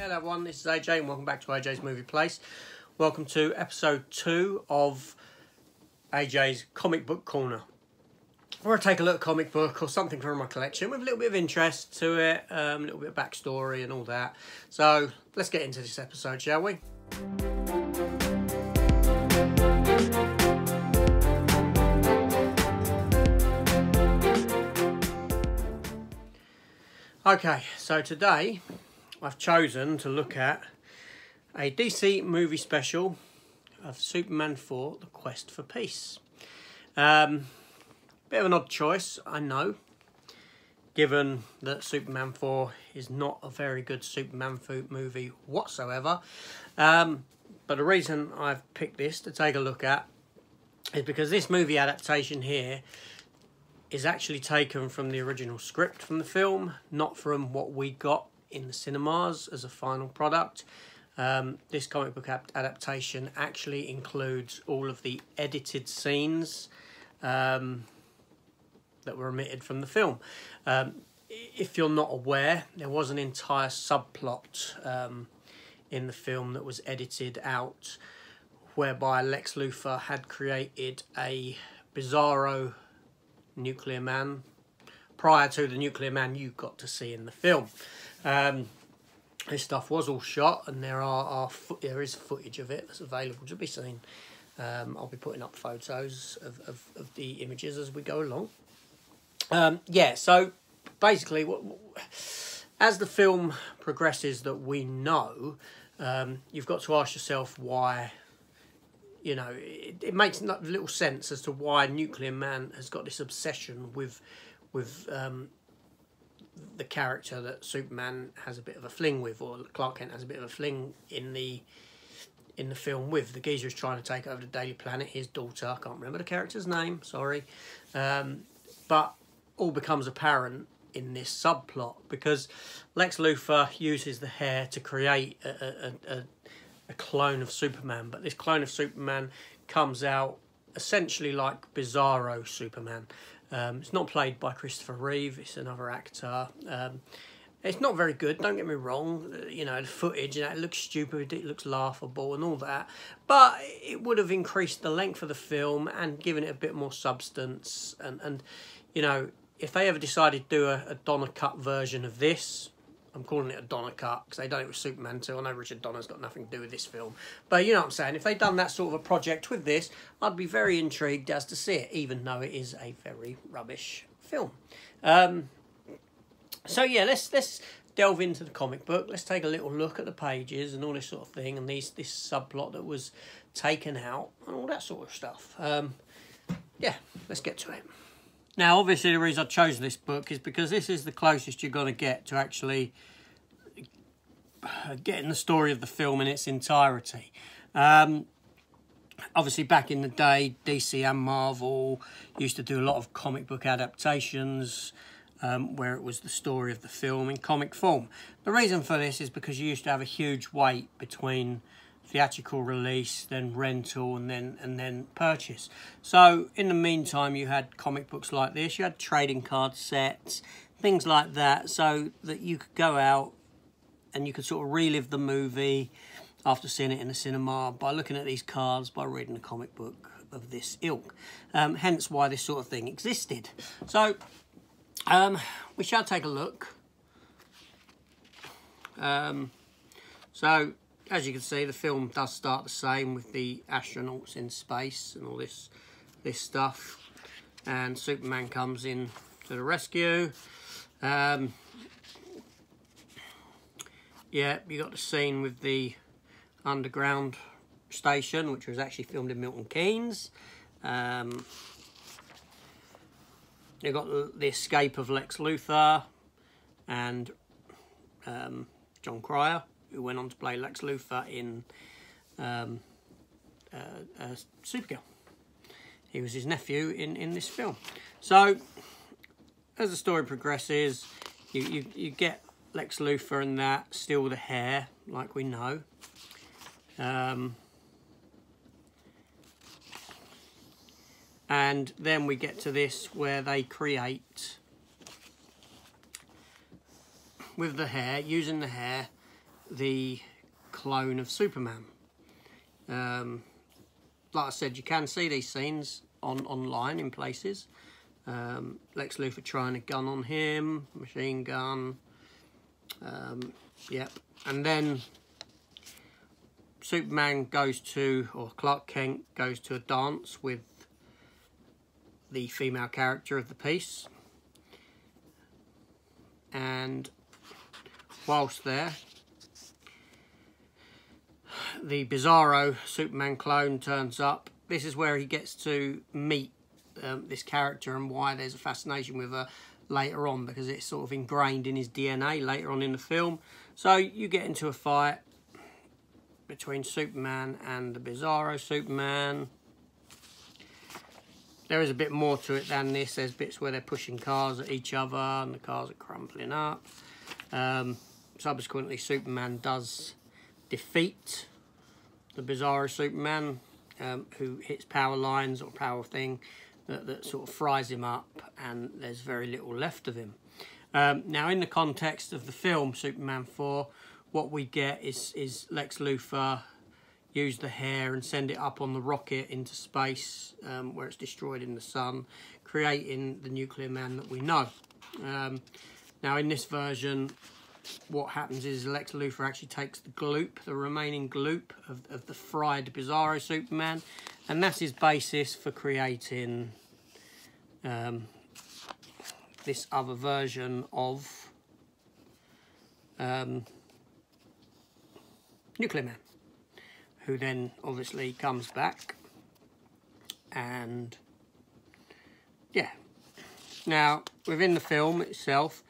Hello everyone, this is AJ and welcome back to AJ's Movie Place. Welcome to episode 2 of AJ's Comic Book Corner. Where I take a look at a comic book or something from my collection with a little bit of interest to it, a little bit of backstory and all that. So let's get into this episode, shall we? Okay, so today I've chosen to look at a DC movie special of Superman 4, The Quest for Peace. Bit of an odd choice, I know, given that Superman 4 is not a very good Superman movie whatsoever. But the reason I've picked this to take a look at is because this movie adaptation here is actually taken from the original script from the film, not from what we got in the cinemas as a final product. This comic book adaptation actually includes all of the edited scenes that were omitted from the film. If you're not aware, there was an entire subplot in the film that was edited out, whereby Lex Luthor had created a bizarro nuclear man prior to the nuclear man you got to see in the film. This stuff was all shot, and there is footage of it that's available to be seen. I'll be putting up photos of the images as we go along. Yeah, so basically, as the film progresses that we know, you've got to ask yourself why. You know, it makes little sense as to why Nuclear Man has got this obsession with the character that Superman has a bit of a fling with, or Clark Kent has a bit of a fling in the film with. The geezer is trying to take over the Daily Planet, his daughter, I can't remember the character's name, sorry. But all becomes apparent in this subplot, because Lex Luthor uses the hair to create a clone of Superman, but this clone of Superman comes out essentially like Bizarro Superman. It's not played by Christopher Reeve, it's another actor. It's not very good, don't get me wrong. You know, the footage, it looks stupid, it looks laughable and all that, but it would have increased the length of the film and given it a bit more substance. And you know, if they ever decided to do a Donner cut version of this, I'm calling it a Donner cut because they done it with Superman 2. I know Richard Donner's got nothing to do with this film, but you know what I'm saying. If they'd done that sort of a project with this, I'd be very intrigued as to see it, even though it is a very rubbish film. So yeah, let's delve into the comic book. Let's take a little look at the pages and all this sort of thing, and this subplot that was taken out and all that sort of stuff. Yeah, let's get to it. Now, obviously, the reason I chose this book is because this is the closest you're going to get to actually getting the story of the film in its entirety. Obviously, back in the day, DC and Marvel used to do a lot of comic book adaptations where it was the story of the film in comic form. The reason for this is because you used to have a huge wait between theatrical release, then rental, and then purchase. So in the meantime, you had comic books like this, you had trading card sets, things like that, so that you could go out and you could sort of relive the movie after seeing it in the cinema by looking at these cards, by reading a comic book of this ilk. Hence why this sort of thing existed. So we shall take a look. So as you can see, the film does start the same with the astronauts in space and all this stuff, and Superman comes in to the rescue. Yeah, you got the scene with the underground station, which was actually filmed in Milton Keynes. You got the escape of Lex Luthor and John Cryer, who went on to play Lex Luthor in Supergirl. He was his nephew in this film. So, as the story progresses, you get Lex Luthor and that, still the hair, like we know. And then we get to this where they create, with the hair, using the hair, the clone of Superman. Like I said, you can see these scenes online in places. Lex Luthor trying a gun on him, machine gun. Yep, and then Superman goes to, or Clark Kent goes to a dance with the female character of the piece, and whilst there, the Bizarro Superman clone turns up. This is where he gets to meet this character and why there's a fascination with her later on, because it's sort of ingrained in his DNA later on in the film. So you get into a fight between Superman and the Bizarro Superman. There is a bit more to it than this. There's bits where they're pushing cars at each other and the cars are crumpling up. Subsequently, Superman does defeat the Bizarro Superman, who hits power lines or power thing that sort of fries him up, and there's very little left of him. Now, in the context of the film Superman 4, what we get is Lex Luthor use the hair and send it up on the rocket into space, where it's destroyed in the sun, creating the nuclear man that we know. Now, in this version, what happens is Lex Luthor actually takes the gloop, the remaining gloop of the fried Bizarro Superman, and that's his basis for creating this other version of Nuclear Man, who then obviously comes back, and yeah. Now, within the film itself,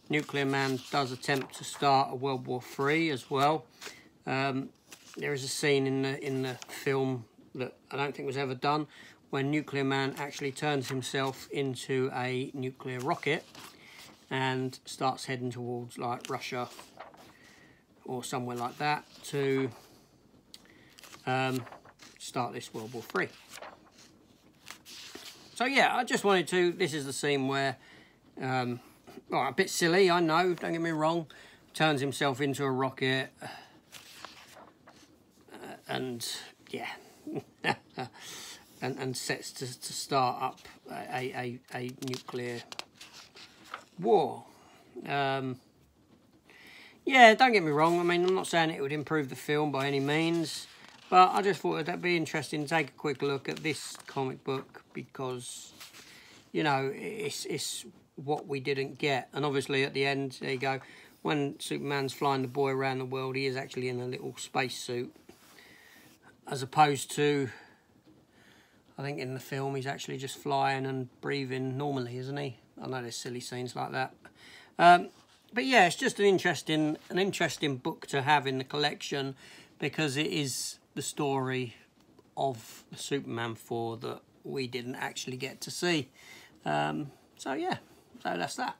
Nuclear Man does attempt to start a World War III as well. There is a scene in the film that I don't think was ever done, when Nuclear Man actually turns himself into a nuclear rocket and starts heading towards like Russia or somewhere like that to start this World War III. So yeah, I just wanted to, this is the scene where, well, a bit silly, I know, don't get me wrong, turns himself into a rocket, and yeah, and sets to start up a nuclear war. Yeah, don't get me wrong, I mean, I'm not saying it would improve the film by any means, but I just thought that'd be interesting to take a quick look at this comic book, because, you know, it's what we didn't get. And obviously at the end, there you go, when Superman's flying the boy around the world, he is actually in a little space suit, as opposed to, I think in the film he's actually just flying and breathing normally, isn't he? I know there's silly scenes like that. But yeah, it's just an interesting book to have in the collection, because it is the story of the Superman 4 that we didn't actually get to see. So yeah, so that's that.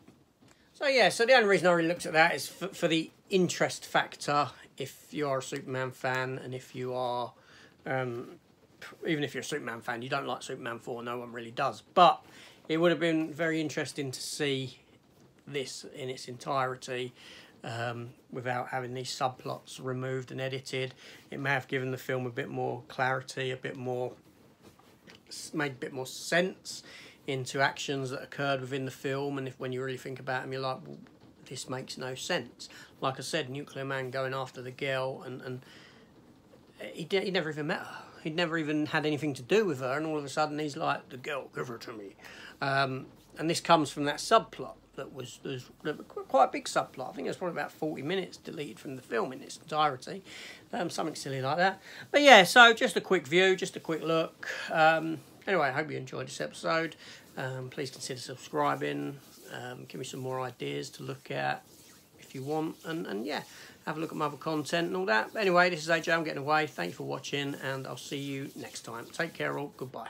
So yeah, so the only reason I really looked at that is for the interest factor. If you are a Superman fan, and if you are, even if you're a Superman fan, you don't like Superman 4, no one really does. But it would have been very interesting to see this in its entirety, without having these subplots removed and edited. It may have given the film a bit more clarity, made a bit more sense into actions that occurred within the film, and when you really think about them, you're like, well, this makes no sense. Like I said, Nuclear Man going after the girl, and he never even met her. He'd never even had anything to do with her, and all of a sudden he's like, the girl, give her to me. And this comes from that subplot that was quite a big subplot. I think it was probably about 40 minutes deleted from the film in its entirety. Something silly like that. But yeah, so just a quick view, just a quick look. Anyway, I hope you enjoyed this episode. Please consider subscribing. Give me some more ideas to look at if you want. And yeah, have a look at my other content and all that. But anyway, this is AJ, I'm getting away. Thank you for watching, and I'll see you next time. Take care all. Goodbye.